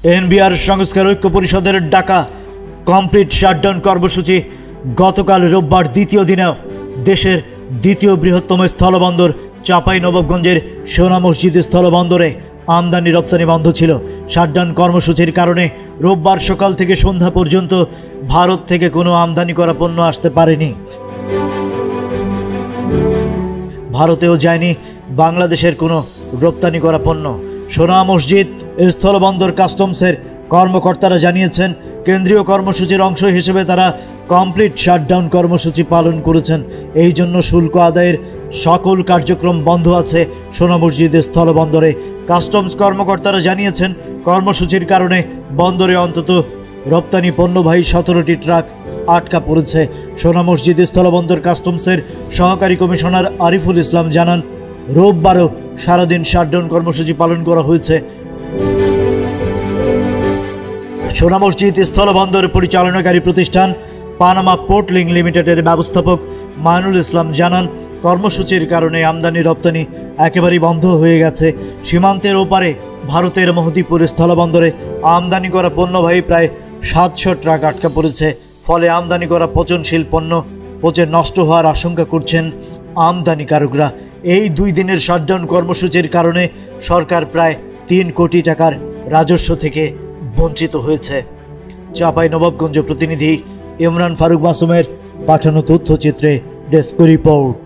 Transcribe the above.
NBR সংস্কার ঐক্য পরিষদের ডাকা কমপ্লিট শাটডাউন কর্মসূচি গতকাল রোববার দ্বিতীয় দিনেও দেশের দ্বিতীয় বৃহত্তম স্থলবন্দর চাঁপাইনবাবগঞ্জের সোনা মসজিদ স্থলবন্দরে আমদানি রপ্তানি বন্ধ ছিল। শাটডাউন কর্মসূচির কারণে রোববার সকাল থেকে সন্ধ্যা পর্যন্ত ভারত থেকে কোনো আমদানি করা পণ্য আসতে পারেনি। ভারতেও যায়নি বাংলাদেশের কোনো রপ্তানি করা পণ্য। সোনা মসজিদ স্থলবন্দর কাস্টমসের কর্মকর্তারা জানিয়েছেন, কেন্দ্রীয় কর্মসূচির অংশ হিসেবে তারা কমপ্লিট শাটডাউন কর্মসূচি পালন করেছেন। এই জন্য শুল্ক আদায়ের সকল কার্যক্রম বন্ধ আছে সোনা মসজিদ স্থলবন্দরে। কাস্টমস কর্মকর্তারা জানিয়েছেন, কর্মসূচির কারণে বন্দরে অন্তত রপ্তানি পণ্যবাহী 17টি ট্রাক আটকা পড়েছে। সোনা মসজিদ স্থলবন্দর কাস্টমসের সহকারী কমিশনার আরিফুল ইসলাম জানান, রোববারও সারাদিন শাটডাউন কর্মসূচি পালন করা হয়েছে। সোনা মসজিদ স্থলবন্দর পরিচালনাকারী প্রতিষ্ঠান পানামা পোর্ট লিংক লিমিটেডের ব্যবস্থাপক মাইনুল ইসলাম জানান, কর্মসূচির কারণে আমদানি রপ্তানি একেবারেই বন্ধ হয়ে গেছে। সীমান্তের ওপারে ভারতের মহদীপুর স্থলবন্দরে আমদানি করা পণ্যবাহী প্রায় 700 ট্রাক আটকা পড়েছে। ফলে আমদানি করা পচনশীল পণ্য পচে নষ্ট হওয়ার আশঙ্কা করছেন আমদানিকারকরা। এই 2 দিনের শাটডাউন কর্মসূচির কারণে সরকার প্রায় 3 কোটি টাকার রাজস্ব থেকে বঞ্চিত হয়েছে। চাঁপাইনবাবগঞ্জ প্রতিনিধি ইমরান ফারুক মাসুমের পাঠানো তথ্যচিত্রে ডেস্ক রিপোর্ট।